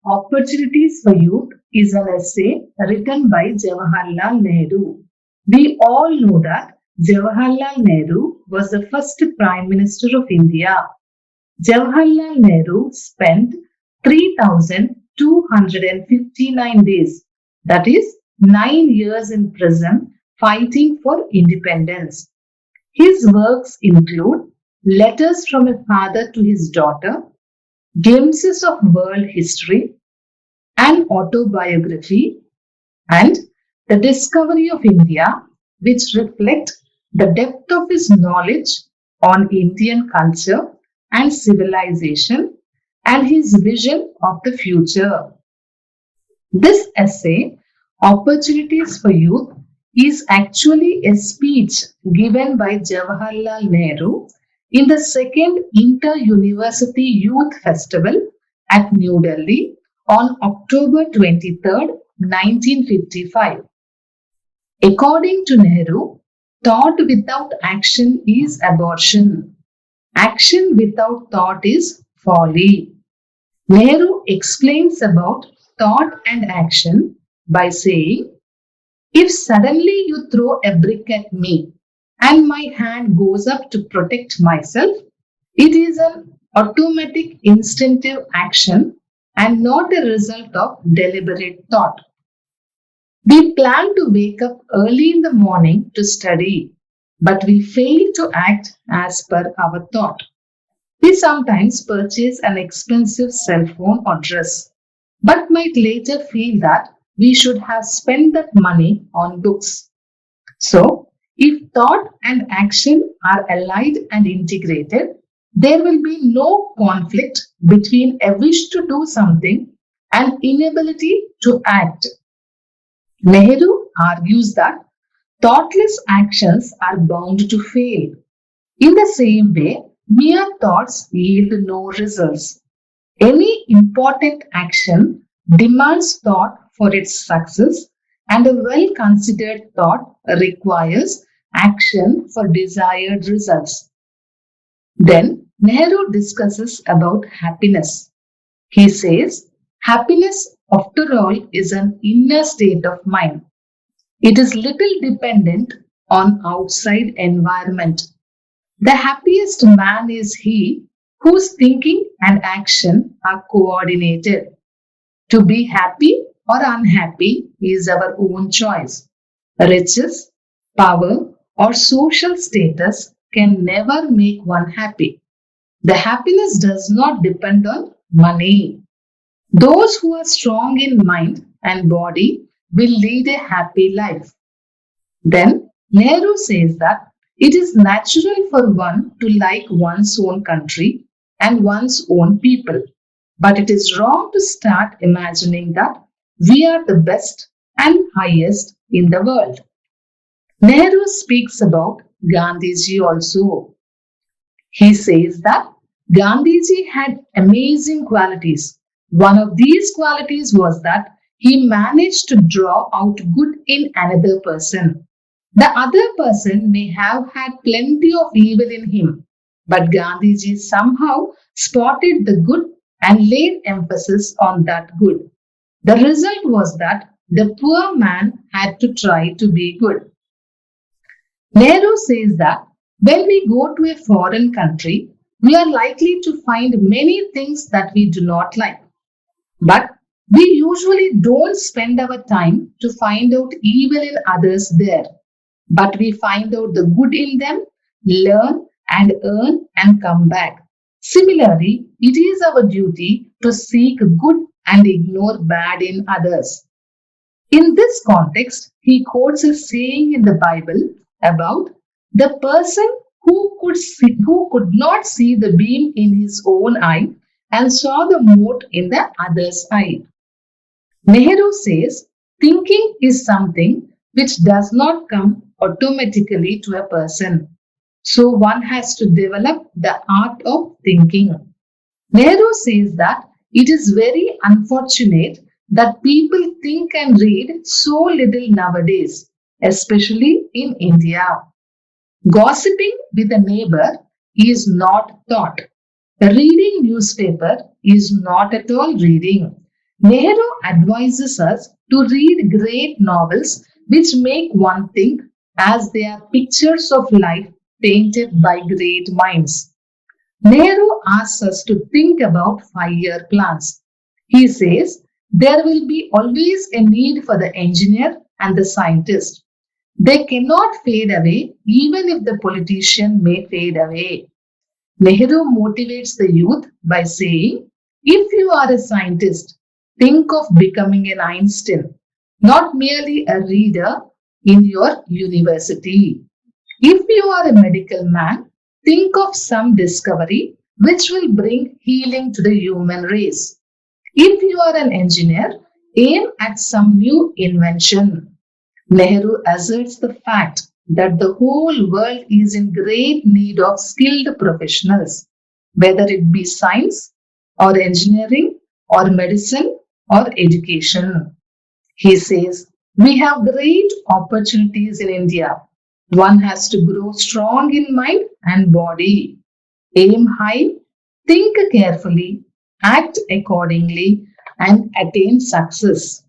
Opportunities for Youth is an essay written by Jawaharlal Nehru. We all know that Jawaharlal Nehru was the first Prime Minister of India. Jawaharlal Nehru spent 3,259 days, that is, 9 years in prison fighting for independence. His works include Letters from a Father to His Daughter, Glimpses of World History, an autobiography, and The Discovery of India, which reflect the depth of his knowledge on Indian culture and civilization and his vision of the future. This essay, Opportunities for Youth, is actually a speech given by Jawaharlal Nehru in the second Inter-University Youth Festival at New Delhi on October 23rd, 1955. According to Nehru, thought without action is abortion. Action without thought is folly. Nehru explains about thought and action by saying, if suddenly you throw a brick at me and my hand goes up to protect myself, it is an automatic instinctive action and not a result of deliberate thought. We plan to wake up early in the morning to study, but we fail to act as per our thought. We sometimes purchase an expensive cell phone or dress, but might later feel that we should have spent that money on books. So, if thought and action are allied and integrated, there will be no conflict between a wish to do something and inability to act. Nehru argues that thoughtless actions are bound to fail. In the same way, mere thoughts yield no results. Any important action demands thought for its success, and a well considered thought requires action for desired results. Then Nehru discusses about happiness. He says, happiness, after all, is an inner state of mind. It is little dependent on outside environment. The happiest man is he whose thinking and action are coordinated. To be happy or unhappy is our own choice. Riches, power, or social status can never make one happy. The happiness does not depend on money. Those who are strong in mind and body will lead a happy life. Then Nehru says that it is natural for one to like one's own country and one's own people. But it is wrong to start imagining that we are the best and highest in the world. Nehru speaks about Gandhiji also. He says that Gandhiji had amazing qualities. One of these qualities was that he managed to draw out good in another person. The other person may have had plenty of evil in him, but Gandhiji somehow spotted the good and laid emphasis on that good. The result was that the poor man had to try to be good. Nehru says that when we go to a foreign country, we are likely to find many things that we do not like. But we usually don't spend our time to find out evil in others there. But we find out the good in them, learn and earn and come back. Similarly, it is our duty to seek good and ignore bad in others. In this context, he quotes a saying in the Bible about the person who could not see the beam in his own eye and saw the mote in the other's eye. Nehru says thinking is something which does not come automatically to a person. So one has to develop the art of thinking. Nehru says that it is very unfortunate that people think and read so little nowadays, especially in India. Gossiping with a neighbor is not thought. Reading newspaper is not at all reading. Nehru advises us to read great novels which make one think, as they are pictures of life painted by great minds. Nehru asks us to think about 5 year plans. He says there will be always a need for the engineer and the scientist. They cannot fade away even if the politician may fade away. Nehru motivates the youth by saying, if you are a scientist, think of becoming an Einstein, not merely a reader in your university. If you are a medical man, think of some discovery which will bring healing to the human race. If you are an engineer, aim at some new invention. Nehru asserts the fact that the whole world is in great need of skilled professionals, whether it be science or engineering or medicine or education. He says, we have great opportunities in India. One has to grow strong in mind and body. Aim high, think carefully, act accordingly, and attain success.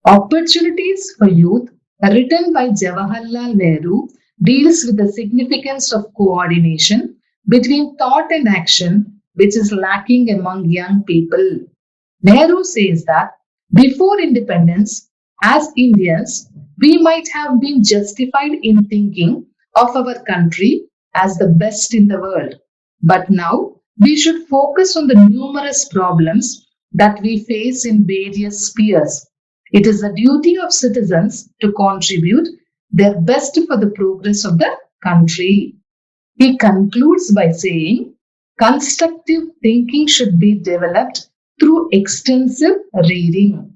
Opportunities for Youth, written by Jawaharlal Nehru, deals with the significance of coordination between thought and action, which is lacking among young people. Nehru says that before independence, as Indians, we might have been justified in thinking of our country as the best in the world. But now we should focus on the numerous problems that we face in various spheres. It is the duty of citizens to contribute their best for the progress of the country. He concludes by saying, constructive thinking should be developed through extensive reading.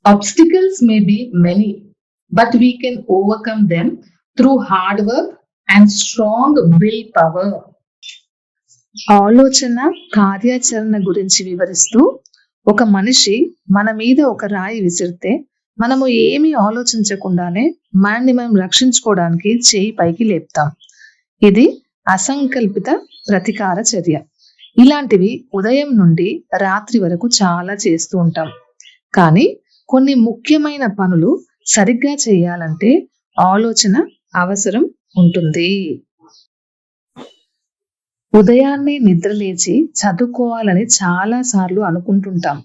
Obstacles may be many, but we can overcome them through hard work and strong willpower. ఆలోచన కార్యాచరణ గురించి వివరిస్తూ, ఒక మనిషి మన మీద ఒక రాయి విసిరితే మనము ఏమీ ఆలోచించకుండానే మనల్ని మనం రక్షించుకోవడానికి చేయి పైకి లేపుతాం. ఇది అసంకల్పిత ప్రతీకార చర్య. ఇలాంటివి ఉదయం నుండి రాత్రి వరకు చాలా చేస్తూ ఉంటాం. కానీ కొన్ని ముఖ్యమైన పనులు సరిగ్గా చేయాలంటే ఆలోచన అవసరం ఉంటుంది. ఉదయాన్నే నిద్రలేచి చదువుకోవాలని చాలా సార్లు అనుకుంటుంటాం.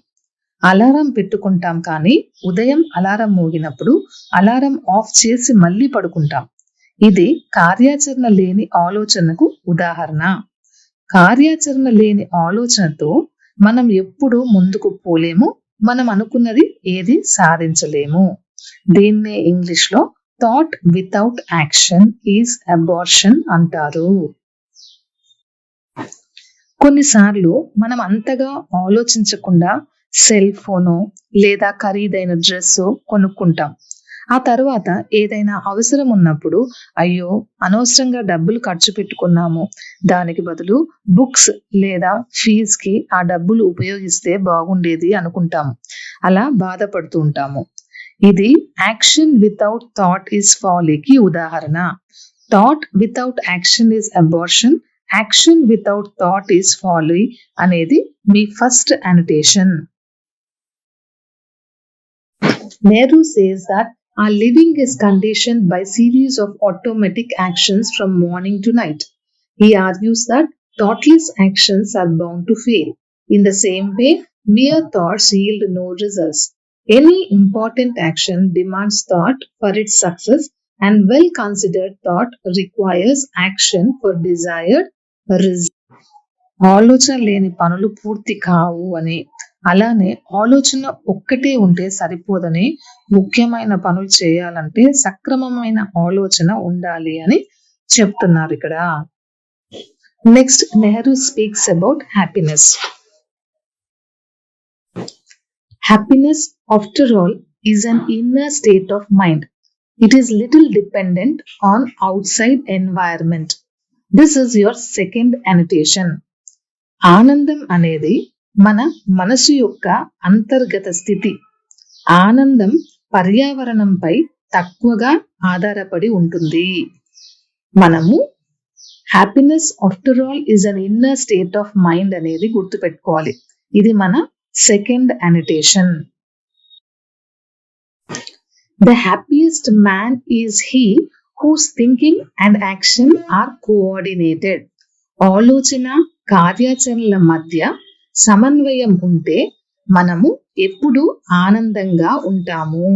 అలారం పెట్టుకుంటాం, కానీ ఉదయం అలారం మోగినప్పుడు అలారం ఆఫ్ చేసి మళ్ళీ పడుకుంటాం. ఇది కార్యాచరణ లేని ఆలోచనకు ఉదాహరణ. కార్యాచరణ లేని ఆలోచనతో మనం ఎప్పుడూ ముందుకు పోలేము, మనం అనుకున్నది ఏది సాధించలేము. దీన్నే ఇంగ్లీష్లో thought without action is abortion అంటారు. కొన్నిసార్లు మనం అంతగా ఆలోచించకుండా సెల్ ఫోను లేదా ఖరీదైన డ్రెస్ కొనుక్కుంటాం. ఆ తర్వాత ఏదైనా అవసరం ఉన్నప్పుడు, అయ్యో అనవసరంగా డబ్బులు ఖర్చు పెట్టుకున్నాము, దానికి బదులు బుక్స్ లేదా ఫీజుకి ఆ డబ్బులు ఉపయోగిస్తే బాగుండేది అనుకుంటాము. అలా బాధపడుతూ ఉంటాము. ఇది యాక్షన్ వితౌట్ థాట్ ఈజ్ ఫాలీకి ఉదాహరణ. Thought without action is abortion, action without thought is folly అనేది మీ first annotation. Nehru says that our living is conditioned by series of automatic actions from morning to night. He argues that thoughtless actions are bound to fail. In the same way, mere thoughts yield no results. Any important action demands thought for its success, and well-considered thought requires action for desired result. ఆలోచన లేని పనులు పూర్తి కావు అని, అలానే ఆలోచన ఒక్కటే ఉంటే సరిపోదని, ముఖ్యమైన పనులు చేయాలంటే సక్రమమైన ఆలోచన ఉండాలి అని చెప్తున్నారు ఇక్కడ. Next, Nehru speaks about happiness. Happiness after all is an inner state of mind. It is little dependent on outside environment. This is your second annotation. ఆనందం అనేది మన మనసు యొక్క అంతర్గత స్థితి. ఆనందం పర్యావరణంపై తక్కువగా ఆధారపడి ఉంటుంది. మనము happiness after all is an inner state of mind అనేది గుర్తుపెట్టుకోవాలి. ఇది మన Second annotation. The happiest man is he whose thinking and action are coordinated. ఆలోచన కార్యాచరణల మధ్య సమన్వయం ఉంటే మనము ఎప్పుడు ఆనందంగా ఉంటాము.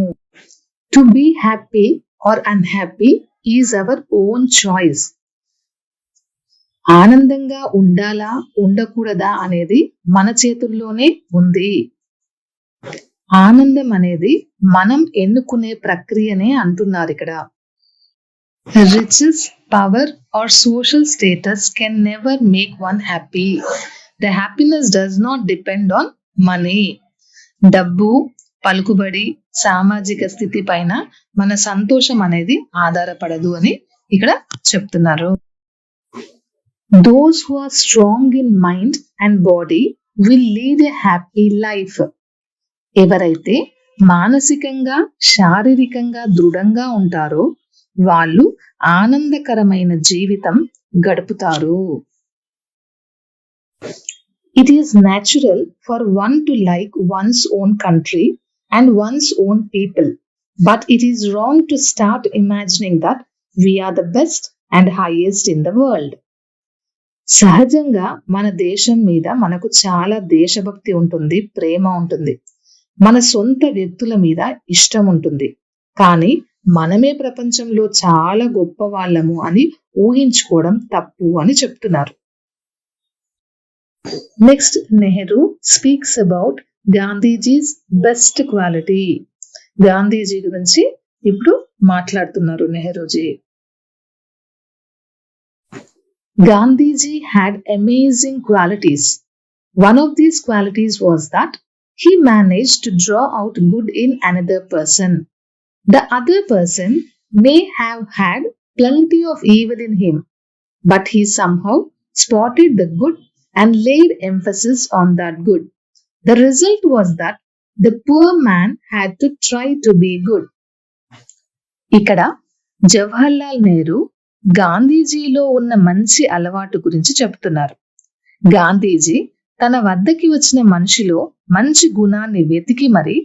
To be happy or unhappy is our own choice. ఆనందంగా ఉండాలా ఉండకూడదా అనేది మన చేతుల్లోనే ఉంది. ఆనందం అనేది మనం ఎన్నుకునే ప్రక్రియనే అంటున్నారు ఇక్కడ. Riches, power or social status can never make one happy. The happiness does not depend on money. డబ్బు, పలుకుబడి, సామాజిక స్థితి పైన మన సంతోషం అనేది ఆధారపడదు అని ఇక్కడ చెప్తున్నారు. Those who are strong in mind and body will lead a happy life. ఎవరైతే మానసికంగా శారీరకంగా దృఢంగా ఉంటారో వాళ్ళు ఆనందకరమైన జీవితం గడుపుతారు. It is natural for one to like one's own country and one's own people, but it is wrong to start imagining that we are the best and highest in the world. సహజంగా మన దేశం మీద మనకు చాలా దేశభక్తి ఉంటుంది, ప్రేమ ఉంటుంది, మన సొంత వ్యక్తుల మీద ఇష్టం ఉంటుంది. కానీ మనమే ప్రపంచంలో చాలా గొప్ప వాళ్ళము అని ఊహించుకోవడం తప్పు అని చెప్తున్నారు. Next, Nehru speaks about Gandhiji's best quality. Gandhiji గురించి ఇప్పుడు మాట్లాడుతున్నారు Nehruji. Gandhiji had amazing qualities. One of these qualities was that he managed to draw out good in another person. The other person may have had plenty of evil in him, but he somehow spotted the good and laid emphasis on that good. The result was that the poor man had to try to be good. ఇక్కడ జవహర్లాల్ నెహ్రూ గాంధీజీలో ఉన్న మంచి అలవాటు గురించి చెప్తున్నారు. గాంధీజీ తన వద్దకి వచ్చిన మనిషిలో మంచి గుణాన్ని వెతికి మరి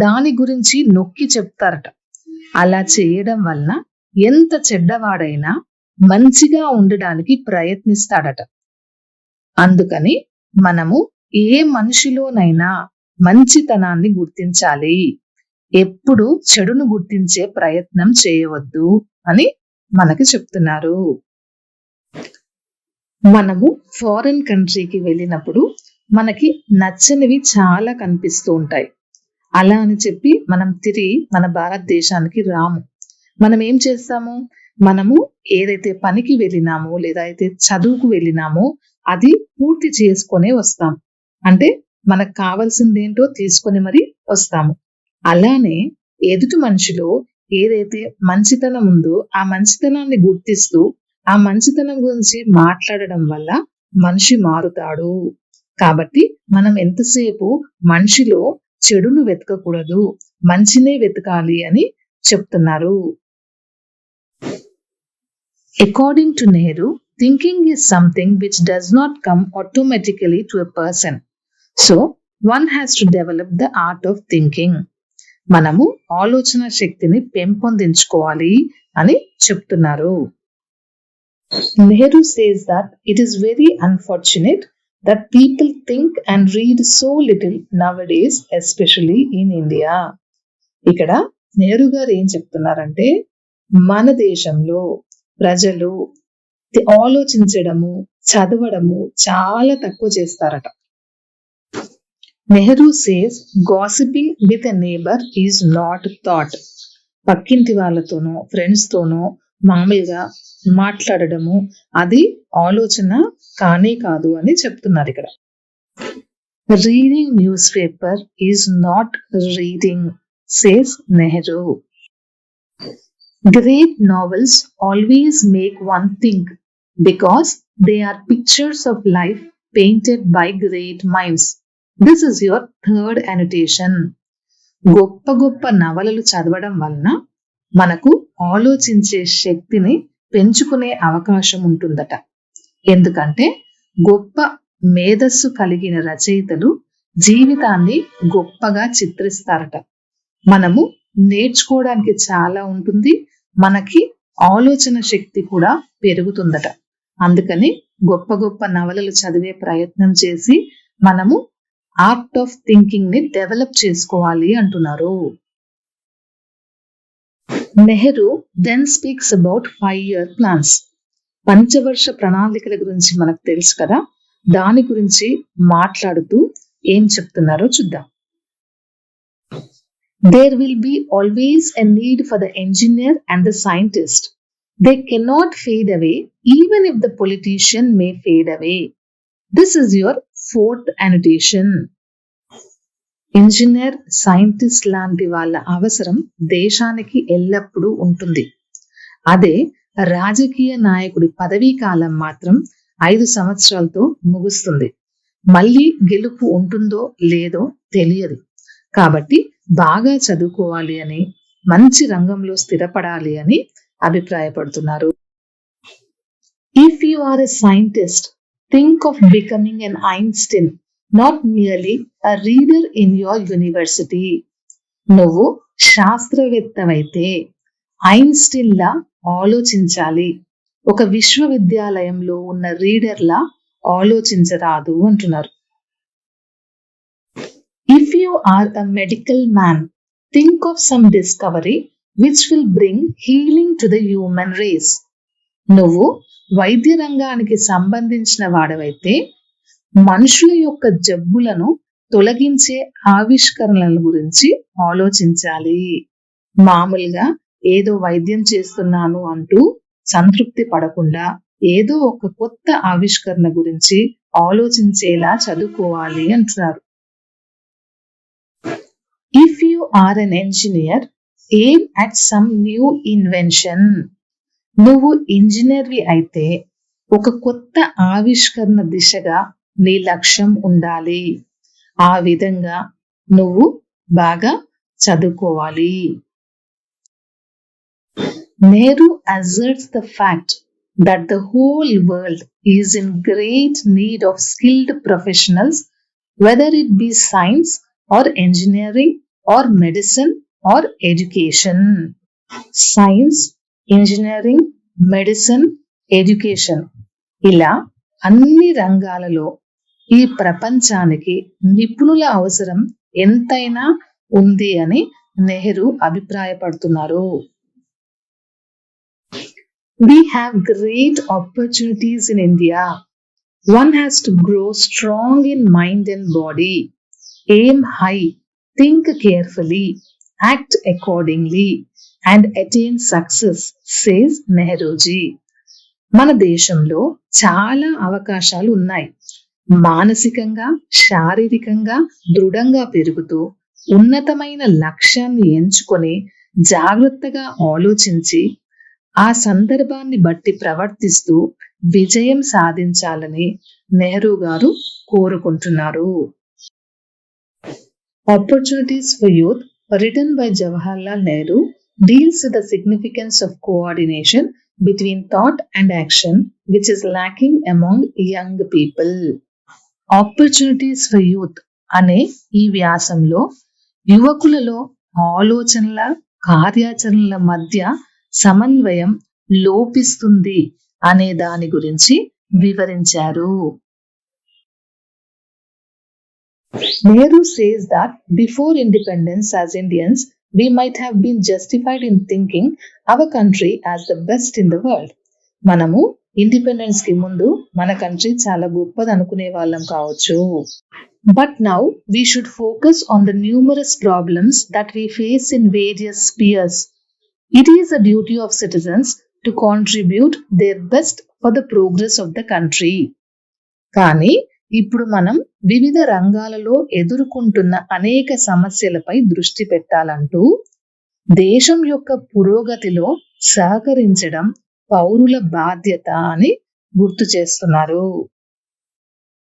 దాని గురించి నొక్కి చెప్తారట. అలా చేయడం వలన ఎంత చెడ్డవాడైనా మంచిగా ఉండడానికి ప్రయత్నిస్తాడట. అందుకని మనము ఏ మనిషిలోనైనా మంచితనాన్ని గుర్తించాలి, ఎప్పుడు చెడును గుర్తించే ప్రయత్నం చేయవద్దు అని మనకి చెప్తున్నారు. మనము ఫారెన్ కంట్రీకి వెళ్ళినప్పుడు మనకి నచ్చనివి చాలా కనిపిస్తూ ఉంటాయి. అలా అని చెప్పి మనం తిరిగి మన భారతదేశానికి రాము. మనం ఏం చేస్తాము, మనము ఏదైతే పనికి వెళ్ళినామో లేదా అయితే చదువుకు వెళ్ళినామో అది పూర్తి చేసుకొనే వస్తాం. అంటే మనకు కావాల్సిందేంటో తీసుకొని మరి వస్తాము. అలానే ఎదుటి మనిషిలో ఏదైతే మంచితనం ఉందో ఆ మంచితనాన్ని గుర్తిస్తూ ఆ మంచితనం గురించి మాట్లాడడం వల్ల మనిషి మారుతాడు. కాబట్టి మనం ఎంతసేపు మనిషిలో చెడును వెతకకూడదు, మంచినే వెతకాలి అని చెప్తున్నారు. According to Nehru, thinking is something which does not come automatically to a person. So, one has to develop the art of thinking. మనము ఆలోచన శక్తిని పెంపొందించుకోవాలి అని చెప్తున్నారు. Nehru says that it is very unfortunate that people think and read so little nowadays, especially in India. ఇక్కడ నెహ్రూ గారు ఏం చెప్తున్నారంటే మన దేశంలో ప్రజలు ఆలోచించడము చదవడము చాలా తక్కువ చేస్తారట. Nehru says gossiping with a neighbour is not thought. పక్కింటి వాళ్ళతోనో ఫ్రెండ్స్ తోనో మామూలుగా మాట్లాడడము అది ఆలోచన కానే కాదు అని చెప్తున్నారు ఇక్కడ. Reading news paper is not reading, says Nehru. Great novels always make one think because they are pictures of life painted by great minds. This is your third annotation. గొప్ప గొప్ప నవలలు చదవడం వలన మనకు ఆలోచించే శక్తిని పెంచుకునే అవకాశం ఉంటుందట. ఎందుకంటే గొప్ప మేధస్సు కలిగిన రచయితలు జీవితాన్ని గొప్పగా చిత్రిస్తారట. మనము నేర్చుకోవడానికి చాలా ఉంటుంది, మనకి ఆలోచన శక్తి కూడా పెరుగుతుందట. అందుకని గొప్ప గొప్ప నవలలు చదివే ప్రయత్నం చేసి మనము ఆర్ట్ ఆఫ్ థింకింగ్ ని డెవలప్ చేసుకోవాలి అంటున్నారు. Nehru then speaks about 5-year plans. పంచవర్ష ప్రణాళికల గురించి మనకు తెలుసు కదా, దాని గురించి మాట్లాడుతూ ఏం చెప్తున్నారో చూద్దాం. There will be always a need for the engineer and the scientist. They cannot fade away even if the politician may fade away. This is your 4th annotation. Engineer, scientist లాంటి వాళ్ళ అవసరం దేశానికి ఎల్లప్పుడూ ఉంటుంది. అదే రాజకీయ నాయకుడి పదవీ కాలం మాత్రం 5 సంవత్సరాలతో ముగుస్తుంది. మళ్ళీ గెలుపు ఉంటుందో లేదో తెలియదు. కాబట్టి బాగా చదువుకోవాలి అని, మంచి రంగంలో స్థిరపడాలి అని అభిప్రాయపడుతున్నారు. If you are a scientist, think of becoming an Einstein, not merely a reader in your university. నువ్వు శాస్త్రవేత్తవైతే ఐన్స్టీన్ లా ఆలోచించాలి, ఒక విశ్వవిద్యాలయంలో ఉన్న రీడర్లా ఆలోచించరాదు అంటున్నారు. If you are a medical man, think of some discovery which will bring healing to the human race. నువ్వు వైద్య రంగానికి సంబంధించిన వాడవైతే మనుషుల యొక్క జబ్బులను తొలగించే ఆవిష్కరణల గురించి ఆలోచించాలి. మామూలుగా ఏదో వైద్యం చేస్తున్నాను అంటూ సంతృప్తి పడకుండా ఏదో ఒక కొత్త ఆవిష్కరణ గురించి ఆలోచించేలా చదువుకోవాలి అంటున్నారు. If you are an engineer, aim at some new invention. నువ్వు ఇంజనీర్వి అయితే ఒక కొత్త ఆవిష్కరణ దిశగా నీ లక్ష్యం ఉండాలి. ఆ విధంగా నువ్వు బాగా చదువుకోవాలి. Nehru asserts the fact that the whole world is in great need of skilled professionals, whether it be science or engineering or medicine or education. Science, engineering, medicine, education, ఇలా అన్ని రంగాలలో ఈ ప్రపంచానికి నిపుణుల అవసరం ఎంతైనా ఉంది అని నెహ్రూ అభిప్రాయపడుతున్నారు. We have great opportunities in India. One has to grow strong in mind and body. Aim high, think carefully, act accordingly, and attain success, says Nehruji. మన దేశంలో చాలా అవకాశాలు ఉన్నాయి. మానసికంగా, శారీరకంగా దృఢంగా పెరుగుతూ ఉన్నతమైన లక్ష్యాన్ని ఎంచుకొని జాగ్రత్తగా ఆలోచించి ఆ సందర్భాన్ని బట్టి ప్రవర్తిస్తూ విజయం సాధించాలని నెహ్రూ గారు కోరుకుంటున్నారు. Opportunities for youth, written by Jawaharlal Nehru, deals with the significance of coordination between thought and action which is lacking among young people. Opportunities for youth అనే ఈ వ్యాసంలో యువకులలో ఆలోచనల, కార్యాచరణల మధ్య సమన్వయం లోపిస్తుంది అనే దాని గురించి వివరించారు. Nehru says that before independence as Indians, we might have been justified in thinking our country as the best in the world. మనము ఇండిపెండెన్స్ కి ముందు మన కంట్రీ చాలా గొప్పది అనుకునే వాళ్ళం కావచ్చు. But now we should focus on the numerous problems that we face in various spheres. It is a duty of citizens to contribute their best for the progress of the country. కానీ ఇప్పుడు మనం వివిధ రంగాలలో ఎదుర్కొంటున్న అనేక సమస్యలపై దృష్టి పెట్టాలంటూ దేశం యొక్క పురోగతిలో సహకరించడం పౌరుల బాధ్యత అని గుర్తు చేస్తున్నారు.